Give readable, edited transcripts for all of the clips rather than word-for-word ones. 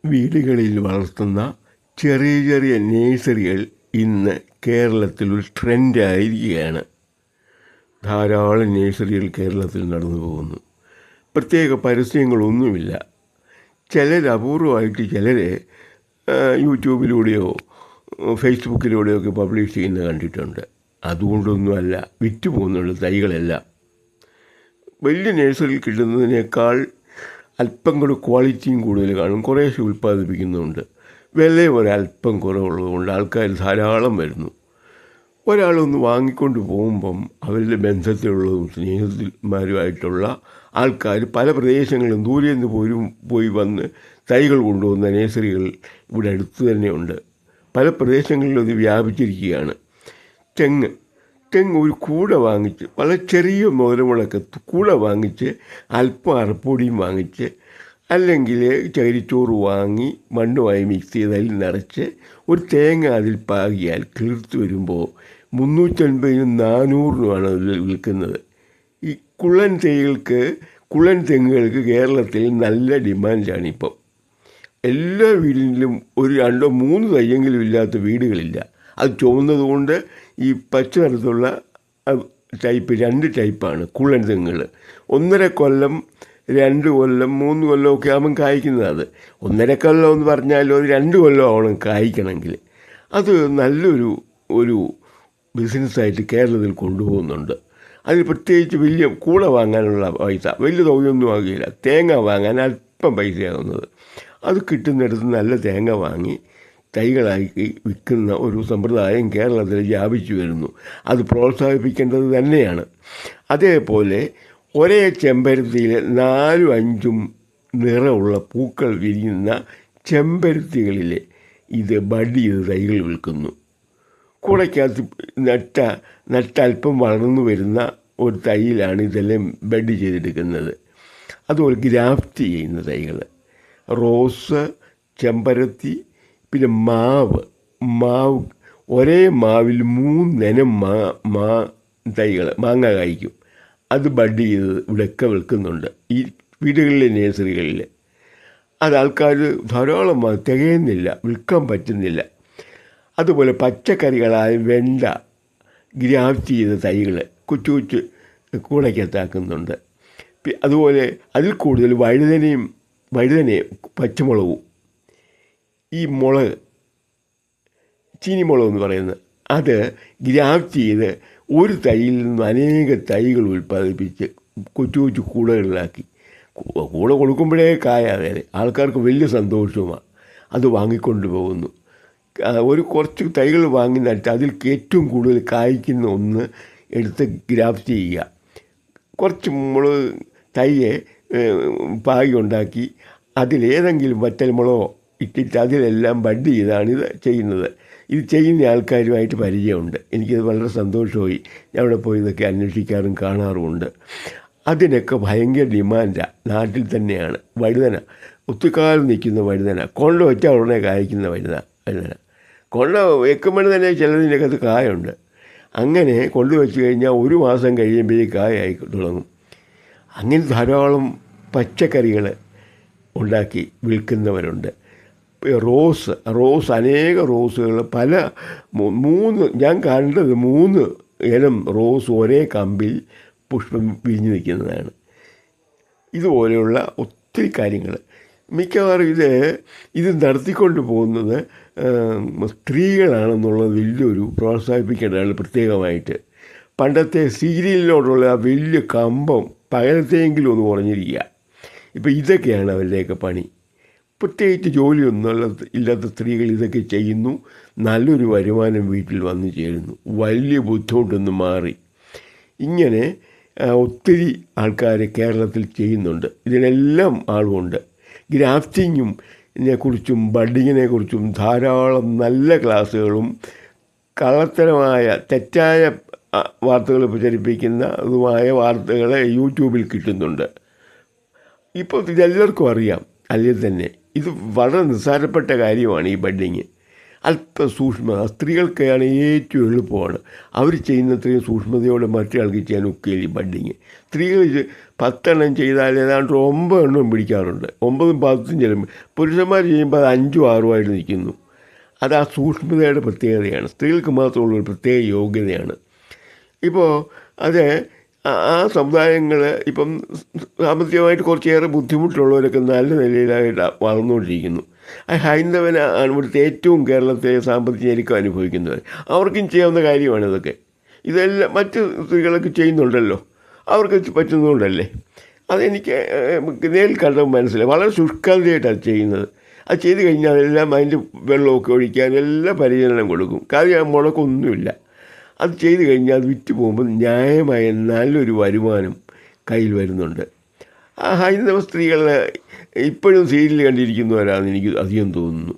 വീടുകളിൽ വളർത്തുന്ന ചെറിയ ചെറിയ നേഴ്സറികൾ ഇന്ന് കേരളത്തിൽ ഒരു ട്രെൻഡായിരിക്കുകയാണ്. ധാരാളം നേഴ്സറികൾ കേരളത്തിൽ നടന്നു പോകുന്നു. പ്രത്യേക പരസ്യങ്ങളൊന്നുമില്ല. അപൂർവമായിട്ട് ചിലർ യൂട്യൂബിലൂടെയോ ഫേസ്ബുക്കിലൂടെയോ ഒക്കെ പബ്ലിഷ് ചെയ്യുന്നത് കണ്ടിട്ടുണ്ട്. അതുകൊണ്ടൊന്നുമല്ല, വിറ്റ് പോകുന്നുള്ള തൈകളെല്ലാം വലിയ നേഴ്സറിയിൽ കിട്ടുന്നതിനേക്കാൾ അല്പം കൂടി ക്വാളിറ്റിയും കൂടുതൽ കാണും. കുറേശ്ശെ ഉൽപ്പാദിപ്പിക്കുന്നുണ്ട്. വിലയും ഒരല്പം കുറവുള്ളതുകൊണ്ട് ആൾക്കാർ ധാരാളം വരുന്നു. ഒരാളൊന്ന് വാങ്ങിക്കൊണ്ട് പോകുമ്പം അവരുടെ ബന്ധത്തിലുള്ളതും സ്നേഹിതന്മാരുമായിട്ടുള്ള ആൾക്കാർ പല പ്രദേശങ്ങളിലും ദൂരെ നിന്ന് പോയി വന്ന് തൈകൾ കൊണ്ടുപോകുന്ന നേഴ്സറികൾ ഇവിടെ അടുത്ത് തന്നെയുണ്ട്. പല പ്രദേശങ്ങളിലും ഇത് വ്യാപിച്ചിരിക്കുകയാണ്. തെങ്ങ് ഒരു കൂട വാങ്ങിച്ച്, വളരെ ചെറിയ മുതലമുളക്ക് കൂട വാങ്ങിച്ച് അല്പം അറപ്പൊടിയും വാങ്ങിച്ച്, അല്ലെങ്കിൽ ചകിരിച്ചോറ് വാങ്ങി മണ്ണുമായി മിക്സ് ചെയ്ത് അതിൽ നിറച്ച് ഒരു തേങ്ങ അതിൽ പാകിയാൽ കിളിർത്ത് വരുമ്പോൾ 350-400 അതിൽ വിൽക്കുന്നത്. ഈ കുള്ളൻ തെങ്ങുകൾക്ക് കേരളത്തിൽ നല്ല ഡിമാൻഡാണ് ഇപ്പം. എല്ലാ വീടിലും ഒരു 2-3 തയ്യെങ്കിലും ഇല്ലാത്ത വീടുകളില്ല. അത് ചുവന്നതുകൊണ്ട് ഈ പച്ച നിറത്തുള്ള ടൈപ്പ് 2 ടൈപ്പാണ് കുള്ളൻ തെങ്ങുകൾ. 1.5 കൊല്ലം 2 കൊല്ലം 3 കൊല്ലമൊക്കെ ആകുമ്പം കായ്ക്കുന്നത്. അത് 1.5 കൊല്ലം എന്ന് പറഞ്ഞാലും അത് 2 കൊല്ലം ആവണം കായ്ക്കണമെങ്കിൽ. അത് നല്ലൊരു ബിസിനസ്സായിട്ട് കേരളത്തിൽ കൊണ്ടുപോകുന്നുണ്ട്. അതിൽ പ്രത്യേകിച്ച് വലിയ കൂട വാങ്ങാനുള്ള പൈസ വലിയ തുകയൊന്നും ആകില്ല. തേങ്ങ വാങ്ങാൻ അല്പം പൈസയാകുന്നത്. അത് കിട്ടുന്നിടത്ത് നല്ല തേങ്ങ വാങ്ങി തൈകളാക്കി വിൽക്കുന്ന ഒരു സമ്പ്രദായം കേരളത്തിൽ വ്യാപിച്ചു വരുന്നു. അത് പ്രോത്സാഹിപ്പിക്കേണ്ടത് തന്നെയാണ്. അതേപോലെ ഒരേ ചെമ്പരത്തിയിൽ 4-5 നിറമുള്ള പൂക്കൾ വിരിയുന്ന ചെമ്പരത്തികളിൽ ഇത് ബഡ് ചെയ്ത് തൈകൾ വിൽക്കുന്നു. കൂടയ്ക്കകത്ത് നട്ടല്പം വളർന്നു വരുന്ന ഒരു തൈയിലാണ് ഇതെല്ലാം ബഡ് ചെയ്തെടുക്കുന്നത്. അതുപോലെ ഗ്രാഫ്റ്റ് ചെയ്യുന്ന തൈകൾ, റോസ്, ചെമ്പരത്തി, പിന്നെ മാവ് ഒരേ മാവിൽ 3 ഇനം തൈകൾ മാങ്ങ കായ്ക്കും. അത് ബഡ് ചെയ്ത് ഇവിടെയൊക്കെ വിൽക്കുന്നുണ്ട് ഈ വീടുകളിലെ നേഴ്സറികളിൽ. അത് ആൾക്കാർ ധാരാളം തികയുന്നില്ല, വിൽക്കാൻ പറ്റുന്നില്ല. അതുപോലെ പച്ചക്കറികളായ വെണ്ട ഗ്രാഫ്റ്റ് ചെയ്ത തൈകൾ കൊച്ചു കൂടയ്ക്കകത്താക്കുന്നുണ്ട്. അതുപോലെ അതിൽ കൂടുതൽ വഴുതനയും പച്ചമുളകും, ഈ ചീനിമുളക് എന്ന് പറയുന്നത്, അത് ഗ്രാഫ്റ്റ് ചെയ്ത് ഒരു തൈയിൽ നിന്ന് അനേക തൈകൾ ഉൽപ്പാദിപ്പിച്ച് കൊച്ചു കൂടകളിലാക്കി കൂട കൊടുക്കുമ്പോഴേ കായാതെ ആൾക്കാർക്ക് വലിയ സന്തോഷവുമാണ്. അത് വാങ്ങിക്കൊണ്ട് പോകുന്നു. കുറച്ച് തൈകൾ വാങ്ങി നട്ട് അതിൽ ഏറ്റവും കൂടുതൽ കായ്ക്കുന്ന ഒന്ന് എടുത്ത് ഗ്രാഫ്റ്റ് ചെയ്യുക. കുറച്ച് മുളക് തൈയെ പാകി ഉണ്ടാക്കി അതിലേതെങ്കിലും വറ്റൽമുളകോ ഇട്ടിട്ട് അതിലെല്ലാം ബഡ് ചെയ്താണ് ഇത് ചെയ്യുന്നത്. ഇത് ചെയ്യുന്ന ആൾക്കാരുമായിട്ട് പരിചയമുണ്ട്. എനിക്കത് വളരെ സന്തോഷമായി. ഞാൻ അവിടെ പോയി ഇതൊക്കെ അന്വേഷിക്കാറും കാണാറുമുണ്ട്. അതിനൊക്കെ ഭയങ്കര ഡിമാൻഡാണ്. നാട്ടിൽ തന്നെയാണ്. വഴുതന ഒത്തിരിക്കാലം നിൽക്കുന്ന വഴുതന, കൊണ്ട വെച്ചാൽ ഉടനെ കായ്ക്കുന്ന വഴുതന കൊണ്ട വെക്കുമ്പോൾ തന്നെ ചിലതിനകത്ത് കായുണ്ട്. അങ്ങനെ കൊണ്ടുവച്ച് കഴിഞ്ഞാൽ 1 മാസം കഴിയുമ്പോഴേ കായായി തുടങ്ങും. അങ്ങനെ ധാരാളം പച്ചക്കറികൾ ഉണ്ടാക്കി വിൽക്കുന്നവരുണ്ട്. റോസ് അനേക റോസുകൾ പല 3 ഞാൻ കണ്ടത് 3 ഇനം റോസ് ഒരേ കമ്പിൽ പുഷ്പം വിരിഞ്ഞു നിൽക്കുന്നതാണ്. ഇതുപോലെയുള്ള ഒത്തിരി കാര്യങ്ങൾ മിക്കവാറും ഇത് നടത്തിക്കൊണ്ട് പോകുന്നത് സ്ത്രീകളാണെന്നുള്ളത് വലിയൊരു പ്രോത്സാഹിപ്പിക്കേണ്ടതാണ് പ്രത്യേകമായിട്ട്. പണ്ടത്തെ സീരിയലിനോടുള്ള ആ വലിയ കമ്പം പകലത്തെയെങ്കിലും ഒന്ന് കുറഞ്ഞിരിക്കുക. ഇപ്പോൾ ഇതൊക്കെയാണ് അവരുടെയൊക്കെ പണി. പ്രത്യേകിച്ച് ജോലിയൊന്നും ഇല്ലാത്ത സ്ത്രീകൾ ഇതൊക്കെ ചെയ്യുന്നു. നല്ലൊരു വരുമാനം വീട്ടിൽ വന്നു ചേരുന്നു. വലിയ ബുദ്ധിമുട്ടൊന്നും മാറി. ഇങ്ങനെ ഒത്തിരി ആൾക്കാർ കേരളത്തിൽ ചെയ്യുന്നുണ്ട്. ഇതിനെല്ലാം ആളുമുണ്ട്. ഗ്രാഫ്റ്റിങ്ങിനെക്കുറിച്ചും ബഡിങ്ങിനെക്കുറിച്ചും ധാരാളം നല്ല ക്ലാസ്സുകളും കള്ളത്തരമായ തെറ്റായ വാർത്തകൾ പ്രചരിപ്പിക്കുന്നതുമായ വാർത്തകൾ യൂട്യൂബിൽ കിട്ടുന്നുണ്ട്. ഇപ്പോൾ ഇതെല്ലാവർക്കും അറിയാം. അല്ലെങ്കിൽ തന്നെ ഇത് വളരെ നിസ്സാരപ്പെട്ട കാര്യമാണ് ഈ ബഡിങ്. അല്പം സൂക്ഷ്മത സ്ത്രീകൾക്കാണ് ഏറ്റവും എളുപ്പമാണ്. അവർ ചെയ്യുന്നത്രയും സൂക്ഷ്മതയോടെ മറ്റൊരാൾക്ക് ചെയ്യാൻ ഒക്കെയില്ല ഈ ബഡ്ഡിങ്. സ്ത്രീകൾ 10 ചെയ്താൽ ഏതാണ്ട് 9 പിടിക്കാറുണ്ട്. 9 10 ചിലപ്പോൾ. പുരുഷന്മാർ ചെയ്യുമ്പോൾ അത് 5 6 ആയിട്ട് നിൽക്കുന്നു. അത് ആ സൂക്ഷ്മതയുടെ പ്രത്യേകതയാണ്. സ്ത്രീകൾക്ക് മാത്രമുള്ള ഒരു പ്രത്യേക യോഗ്യതയാണ്. ഇപ്പോൾ അത് ആ സമുദായങ്ങൾ ഇപ്പം സാമ്പത്തികമായിട്ട് കുറച്ചേറെ ബുദ്ധിമുട്ടുള്ളവരൊക്കെ നല്ല നിലയിലായിട്ട് വളർന്നുകൊണ്ടിരിക്കുന്നു. ഹൈന്ദവനാണ് ഇവിടുത്തെ ഏറ്റവും കേരളത്തിലെ സാമ്പത്തിക ഞെരുക്കം അനുഭവിക്കുന്നവർ. അവർക്കും ചെയ്യാവുന്ന കാര്യമാണ് ഇതൊക്കെ. ഇതെല്ലാം മറ്റ് സ്ത്രീകളൊക്കെ ചെയ്യുന്നുണ്ടല്ലോ, അവർക്ക് പറ്റുന്നതുകൊണ്ടല്ലേ. അതെനിക്ക് നേരിൽ കണ്ടപ്പോൾ മനസ്സിലായി. വളരെ ശുഷ്കാന്തിയായിട്ടാണ് ചെയ്യുന്നത്. അത് ചെയ്ത് കഴിഞ്ഞാൽ അതെല്ലാം അതിൻ്റെ വെള്ളമൊക്കെ ഒഴിക്കാൻ എല്ലാം പരിചരണം കൊടുക്കും. കാര്യം മുടക്കൊന്നുമില്ല. അത് ചെയ്ത് കഴിഞ്ഞാൽ അത് വിറ്റ് പോകുമ്പോൾ ന്യായമായ നല്ലൊരു വരുമാനം കയ്യിൽ വരുന്നുണ്ട്. ആ ഹൈന്ദവ സ്ത്രീകൾ ഇപ്പോഴും സീരിയൽ കണ്ടിരിക്കുന്നവരാണെന്ന് എനിക്ക് അധികം തോന്നുന്നു.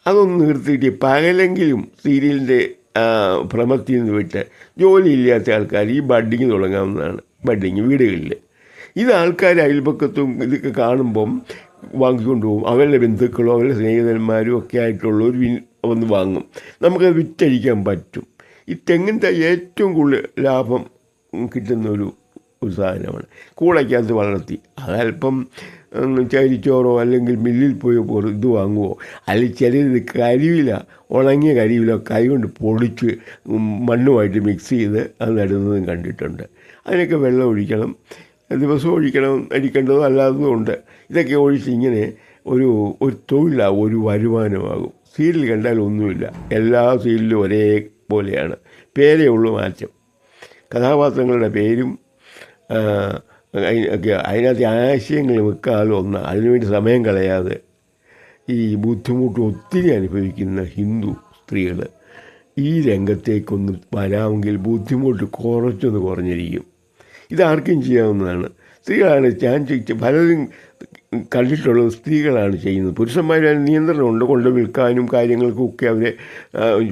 അതൊന്ന് നിർത്തിയിട്ട് പകലെങ്കിലും സീരിയലിൻ്റെ ഭ്രമത്തിൽ നിന്ന് വിട്ട് ജോലിയില്ലാത്ത ആൾക്കാർ ഈ ബഡ്ഡിങ് തുടങ്ങാവുന്നതാണ്. ബഡ്ഡിങ് വീടുകളിൽ ഇത് ആൾക്കാർ അയൽപക്കത്തും ഇതൊക്കെ കാണുമ്പം വാങ്ങിക്കൊണ്ട് പോകും. അവരുടെ ബന്ധുക്കളോ അവരുടെ സ്നേഹിതന്മാരും ഒക്കെ ആയിട്ടുള്ളവർ വന്ന് വാങ്ങും. നമുക്കത് വിറ്റഴിക്കാൻ പറ്റും. ഈ തെങ്ങിൻ തൈ ഏറ്റവും കൂടുതൽ ലാഭം കിട്ടുന്ന ഒരു സാധനമാണ്. കൂടയ്ക്കകത്ത് വളർത്തി അതല്പം ചരിച്ചോറോ അല്ലെങ്കിൽ മില്ലിൽ പോയി ഇത് വാങ്ങുമോ, അല്ലെങ്കിൽ ചിലത് കരിയില, ഉണങ്ങിയ കരിയില കൈ കൊണ്ട് പൊടിച്ച് മണ്ണുമായിട്ട് മിക്സ് ചെയ്ത് അത് നടുന്നതും കണ്ടിട്ടുണ്ട്. അതിനൊക്കെ വെള്ളം ഒഴിക്കണം, ദിവസവും ഒഴിക്കണം, അടിക്കേണ്ടതും അല്ലാത്തതും ഉണ്ട്. ഇതൊക്കെ ഒഴിച്ച് ഇങ്ങനെ ഒരു തൊഴിലാകും, ഒരു വരുമാനമാകും. സീരിയൽ കണ്ടാൽ ഒന്നുമില്ല, എല്ലാ സീരിയലും ഒരേപോലെയാണ്. പേരേ ഉള്ളൂ മാറ്റം. കഥാപാത്രങ്ങളുടെ പേരും ഒക്കെ അതിനകത്ത് ആശയങ്ങൾ വെക്കാലും ഒന്നാണ്. അതിനുവേണ്ടി സമയം കളയാതെ ഈ ബുദ്ധിമുട്ട് ഒത്തിരി അനുഭവിക്കുന്ന ഹിന്ദു സ്ത്രീകൾ ഈ രംഗത്തേക്കൊന്ന് വരാമെങ്കിൽ ബുദ്ധിമുട്ട് കുറച്ചൊന്ന് കുറഞ്ഞിരിക്കും. ഇതാർക്കും ചെയ്യാവുന്നതാണ്. സ്ത്രീകളാണ് ഞാൻ പലരും കണ്ടിട്ടുള്ളത്, സ്ത്രീകളാണ് ചെയ്യുന്നത്. പുരുഷന്മാർ നിയന്ത്രണമുണ്ട്, കൊണ്ട് വിൽക്കാനും കാര്യങ്ങൾക്കും ഒക്കെ അവരെ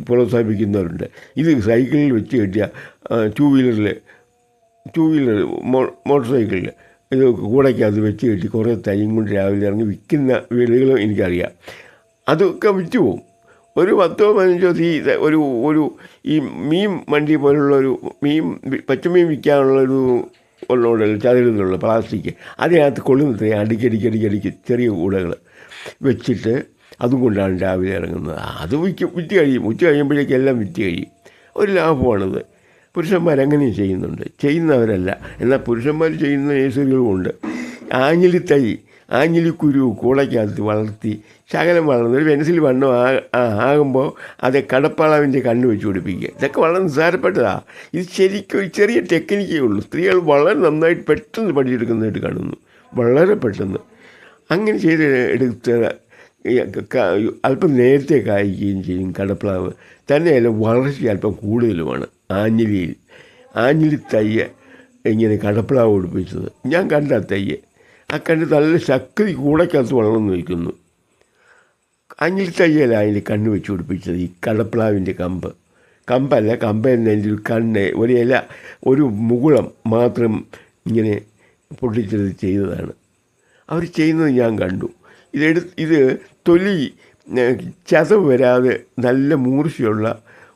പ്രോത്സാഹിപ്പിക്കുന്നവരുണ്ട്. ഇത് സൈക്കിളിൽ വെച്ച് കെട്ടിയ ടൂ വീലർ മോട്ടോർ സൈക്കിളിൽ ഇത് കൂടയ്ക്കകത്ത് വെച്ച് കെട്ടി കുറേ തൈയും കൊണ്ട് രാവിലെ ഇറങ്ങി വിൽക്കുന്ന വീടുകളും എനിക്കറിയാം. അതൊക്കെ വിറ്റ് പോകും. ഒരു 10-15 ഒരു ഈ മീൻ വണ്ടി പോലുള്ളൊരു പച്ചമീൻ വിൽക്കാനുള്ളൊരു ഉള്ളതുകൊണ്ടല്ലോ ചതുരത്തിലുള്ള പ്ലാസ്റ്റിക്, അതിനകത്ത് കൊള്ളുന്നത് അടിക്കടിക്കടിക്കടിക്ക് ചെറിയ കൂടകൾ വെച്ചിട്ട് അതും കൊണ്ടാണ് രാവിലെ ഇറങ്ങുന്നത്. അത് വിറ്റ് കഴിയും. ഉച്ച കഴിയുമ്പോഴേക്കും എല്ലാം വിറ്റ് കഴിയും. ഒരു ലാഭമാണത്. പുരുഷന്മാരങ്ങനെയും ചെയ്യുന്നുണ്ട്, ചെയ്യുന്നവരല്ല. എന്നാൽ പുരുഷന്മാർ ചെയ്യുന്ന നേഴ്സറികളുമുണ്ട്. ആഞ്ഞിലിക്കുരു കൂടയ്ക്കകത്ത് വളർത്തി ശകലം വളർന്ന് ഒരു പെൻസിൽ വണ്ണം ആകുമ്പോൾ അത് കടപ്പാളവിൻ്റെ കണ്ണ് വെച്ച് പിടിപ്പിക്കുക. ഇതൊക്കെ വളരെ നിസ്സാരപ്പെട്ടതാണ്. ഇത് ശരിക്കും ഒരു ചെറിയ ടെക്നിക്കേ ഉള്ളൂ. സ്ത്രീകൾ വളരെ നന്നായിട്ട് പെട്ടെന്ന് പഠിച്ചെടുക്കുന്നതായിട്ട് കാണുന്നു, വളരെ പെട്ടെന്ന്. അങ്ങനെ ചെയ്ത് എടുത്ത അല്പം നേരത്തെ കായ്ക്കുകയും ചെയ്യും. കടപ്ലാവ് തന്നെയല്ല, വളർച്ച അല്പം കൂടുതലുമാണ്. ആഞ്ഞിലി തയ്യ് ഇങ്ങനെ കടപ്ലാവ് ഒടിപ്പിച്ചത് ഞാൻ കണ്ട തയ്യ്. ആ കണ്ട് നല്ല ശക്തി കൂടയ്ക്കകത്ത് വളർന്നു വയ്ക്കുന്നു. ആഞ്ഞിലി തയ്യല്ല അതിൻ്റെ കണ്ണ് വെച്ച് പിടിപ്പിച്ചത്. ഈ കടപ്ലാവിൻ്റെ കമ്പല്ല, കമ്പ എന്നതിൻ്റെ ഒരു കണ്ണ്, ഒരു ഇല, ഒരു മുകുളം മാത്രം ഇങ്ങനെ പൊട്ടിച്ചത് ചെയ്തതാണ്. അവർ ചെയ്യുന്നത് ഞാൻ കണ്ടു. ഇത് തൊലി ചതവ് വരാതെ നല്ല മൂർച്ചയുള്ള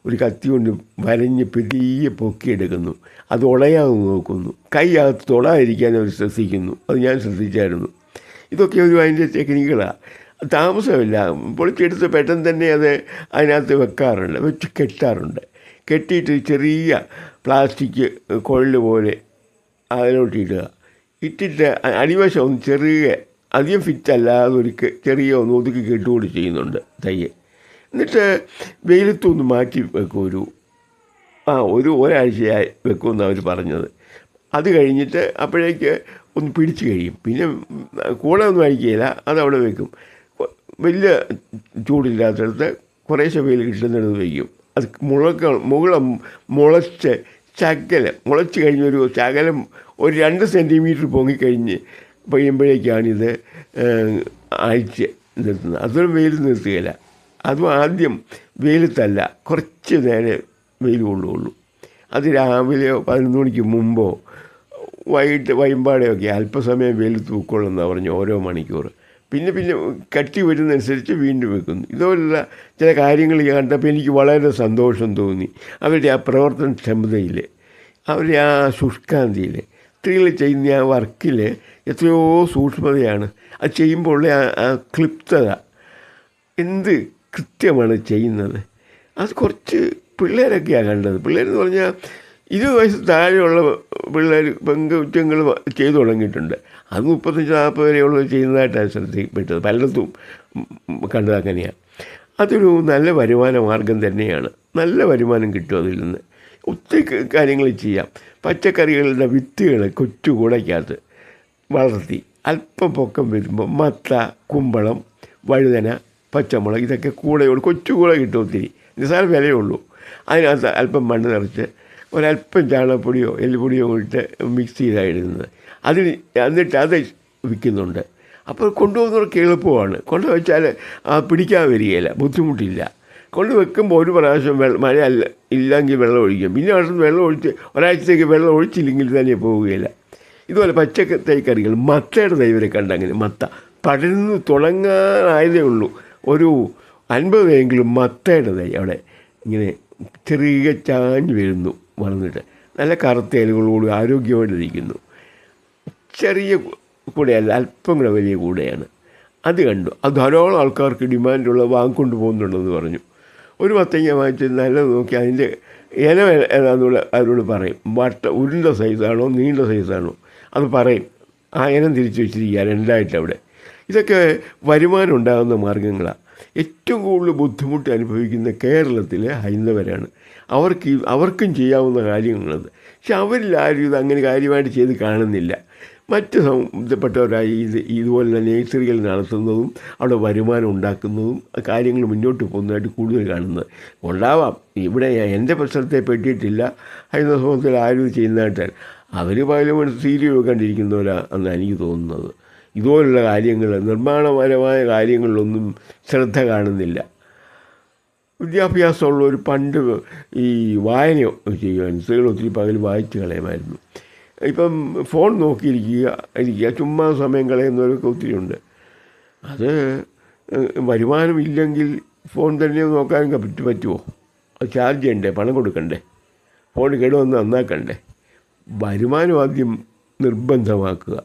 ഒരു കത്തി കൊണ്ട് വരഞ്ഞ് പെരിയെ പൊക്കിയെടുക്കുന്നു. അത് ഉടയാതെ നോക്കുന്നു. കൈ അകത്ത് തൊടാതിരിക്കാൻ അവർ ശ്രദ്ധിക്കുന്നു. അത് ഞാൻ ശ്രദ്ധിച്ചായിരുന്നു. ഇതൊക്കെ അതിൻ്റെ ടെക്നിക്കുകളാണ്. താമസമില്ല, പൊളിച്ചെടുത്ത് പെട്ടെന്ന് തന്നെ അത് അതിനകത്ത് വെച്ച് കെട്ടാറുണ്ട്. കെട്ടിയിട്ട് ചെറിയ പ്ലാസ്റ്റിക് കൊഴല് പോലെ അതിലോട്ട് ഇട്ടിട്ട് അടിവശം ഒന്ന് ചെറിയ അധികം ഫിറ്റല്ലാതെ ചെറിയ ഒന്ന് ഒതുക്കി കെട്ടുകൂടി ചെയ്യുന്നുണ്ട് തയ്യ്. എന്നിട്ട് വെയിലത്തൊന്ന് മാറ്റി വെക്കും. ഒരാഴ്ചയായി വെക്കുമെന്നാണ് അവർ പറഞ്ഞത്. അത് കഴിഞ്ഞിട്ട് അപ്പോഴേക്ക് ഒന്ന് പിടിച്ച് കഴിയും. പിന്നെ കൂടെ ഒന്നും അഴിക്കുകയില്ല, അതവിടെ വെക്കും. വലിയ ചൂടില്ലാത്തടത്ത് കുറേശ്ശെ വെയിൽ കിട്ടുന്നിടത്ത് വയ്ക്കും. അത് മുളച്ച് കഴിഞ്ഞൊരു ശകലം ഒരു 2 സെൻറ്റിമീറ്റർ പൊങ്ങിക്കഴിഞ്ഞ് പെയ്യുമ്പോഴേക്കാണിത് അഴിച്ച് നിർത്തുന്നത്. അതൊരു വെയിൽ നിർത്തുകയില്ല. അതും ആദ്യം വെയിലത്തല്ല, കുറച്ച് നേരം വെയിൽ കൊള്ളുകയുള്ളൂ. അത് രാവിലെയോ 11 മണിക്ക് മുമ്പോ വൈകുന്നേരമൊക്കെ അല്പസമയം വെയിലത്ത് ഉൾക്കൊള്ളുന്നതാണ് പറഞ്ഞു, ഓരോ മണിക്കൂർ. പിന്നെ കട്ടി വരുന്നതനുസരിച്ച് വീണ്ടും വെക്കുന്നു. ഇതുപോലുള്ള ചില കാര്യങ്ങൾ കണ്ടപ്പോൾ എനിക്ക് വളരെ സന്തോഷം തോന്നി. അവരുടെ ആ പ്രവർത്തനക്ഷമതയിൽ, അവരുടെ ആ ശുഷ്കാന്തിയിൽ, സ്ത്രീകൾ ചെയ്യുന്ന ആ വർക്കിൽ എത്രയോ സൂക്ഷ്മതയാണ്. അത് ചെയ്യുമ്പോൾ ഉള്ള ആ ക്ലിപ്തത, എന്ത് കൃത്യമാണ് ചെയ്യുന്നത്. അത് കുറച്ച് പിള്ളേരൊക്കെയാണ് കണ്ടത്. പിള്ളേരെന്ന് പറഞ്ഞാൽ 20 വയസ്സ് താഴെയുള്ള പിള്ളേർ പെൺകുറ്റങ്ങൾ ചെയ്തു തുടങ്ങിയിട്ടുണ്ട്. അത് 35-40 വരെയുള്ളത് ചെയ്യുന്നതായിട്ടാണ് ശ്രദ്ധയിൽപ്പെട്ടത്. പലയിടത്തും കണ്ടത് അങ്ങനെയാണ്. അതൊരു നല്ല വരുമാന മാർഗം തന്നെയാണ്. നല്ല വരുമാനം കിട്ടും അതിൽ നിന്ന്. ഒത്തിരി കാര്യങ്ങൾ ചെയ്യാം. പച്ചക്കറികളുടെ വിത്തുകൾ കൊച്ചു കൂടയ്ക്കകത്ത് വളർത്തി അല്പം പൊക്കം വരുമ്പോൾ മത്ത, കുമ്പളം, വഴുതന, പച്ചമുളക് ഇതൊക്കെ കൂടെയുള്ളൂ. കൊച്ചു കൂടെ കിട്ടും. ഒത്തിരി നിസ്സാര വിലയുള്ളൂ. അതിനകത്ത് അല്പം മണ്ണ് നിറച്ച് ഒരല്പം ചാണകപ്പൊടിയോ എല്ലുപൊടിയോ ഇട്ട് മിക്സ് ചെയ്താണ് ഇടുന്നത്. എന്നിട്ട് അത് വിൽക്കുന്നുണ്ട്. അപ്പോൾ കൊണ്ടുപോകുന്നവർക്ക് എളുപ്പമാണ്. കൊണ്ടുവച്ചാൽ പിടിക്കാൻ വരികയില്ല, ബുദ്ധിമുട്ടില്ല. കൊണ്ട് വെക്കുമ്പോൾ ഒരു പ്രാവശ്യം മഴ ഇല്ലെങ്കിൽ വെള്ളം ഒഴിക്കും. പിന്നെ അടുത്ത് വെള്ളം ഒഴിച്ച് ഒരാഴ്ചത്തേക്ക് വെള്ളം ഒഴിച്ചില്ലെങ്കിൽ തന്നെ പോവുകയില്ല. ഇതുപോലെ പച്ചക്കറികൾ, മത്തയുടെ തൈ വരെ കണ്ടങ്ങനെ. മത്ത പടർന്ന് തുടങ്ങാനായതേ ഉള്ളൂ. ഒരു 50 എങ്കിലും മത്തയുടെ തൈ അവിടെ ഇങ്ങനെ ചെറിയ ചാഞ്ഞ് വരുന്നു, വളർന്നിട്ട് നല്ല കറുത്ത ഇലകളോട് ആരോഗ്യമായിട്ടിരിക്കുന്നു. ചെറിയ കൂടെയല്ല, അല്പം കൂടെ വലിയ കൂടെയാണ്. അത് കണ്ടു. അത് ധാരാളം ആൾക്കാർക്ക് ഡിമാൻഡുള്ള വാങ്ങിക്കൊണ്ട് പോകുന്നുണ്ടെന്ന് പറഞ്ഞു. ഒരു മത്തങ്ങ വാങ്ങിച്ച് നല്ലത് നോക്കി അതിൻ്റെ ഇല ഏതാണെന്നുള്ള അവരോട് പറയും. ഉരുണ്ട സൈസാണോ നീണ്ട സൈസാണോ അത് പറയും. ആ ഇനം തിരിച്ച് വെച്ചിരിക്കുക രണ്ടായിട്ട് അവിടെ. ഇതൊക്കെ വരുമാനം ഉണ്ടാകുന്ന മാർഗ്ഗങ്ങളാണ്. ഏറ്റവും കൂടുതൽ ബുദ്ധിമുട്ട് അനുഭവിക്കുന്ന കേരളത്തിലെ ഹൈന്ദവരാണ്. അവർക്കും ചെയ്യാവുന്ന കാര്യങ്ങളത്. പക്ഷെ അവരിലാരും ഇത് അങ്ങനെ കാര്യമായിട്ട് ചെയ്ത് കാണുന്നില്ല. മറ്റ് ബന്ധപ്പെട്ടവരായി ഇതുപോലുള്ള നേഴ്സറികൾ നടത്തുന്നതും അവിടെ വരുമാനം ഉണ്ടാക്കുന്നതും കാര്യങ്ങൾ മുന്നോട്ട് പോകുന്നതായിട്ട് കൂടുതൽ കാണുന്നത് ഉണ്ടാവാം. ഇവിടെ എൻ്റെ പ്രശ്നത്തെ പറ്റിയിട്ടില്ല. ഹൈന്ദവ സമൂഹത്തിൽ ആരും ചെയ്യുന്നതായിട്ട് അവർ പകലും സീരിയൽ കണ്ടിരിക്കുന്നവരാണെന്ന് എനിക്ക് തോന്നുന്നത്. ഇതുപോലുള്ള കാര്യങ്ങൾ, നിർമ്മാണപരമായ കാര്യങ്ങളിലൊന്നും ശ്രദ്ധ കാണുന്നില്ല. വിദ്യാഭ്യാസമുള്ളവർ പണ്ട് ഈ വായന ചെയ്യുവാൻ സ്ത്രീകൾ ഒത്തിരി പകൽ വായിച്ച് കളയുമായിരുന്നു. ഇപ്പം ഫോൺ നോക്കിയിരിക്കുക, ചുമ്മാ സമയം കളയുന്നവരൊക്കെ ഒത്തിരി ഉണ്ട്. അത് വരുമാനമില്ലെങ്കിൽ ഫോൺ തന്നെ നോക്കാൻ പറ്റുമോ? അത് ചാർജ് ചെയ്യണ്ടേ, പണം കൊടുക്കണ്ടേ, ഫോൺ കേടുവന്ന് നന്നാക്കണ്ടേ? വരുമാനം ആദ്യം നിർബന്ധമാക്കുക.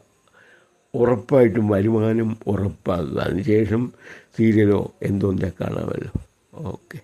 ഉറപ്പായിട്ടും വരുമാനം ഉറപ്പാക്കുക. അതിനുശേഷം സീരിയലോ എന്തോന്നേ കാണാമല്ലോ. ഓക്കെ.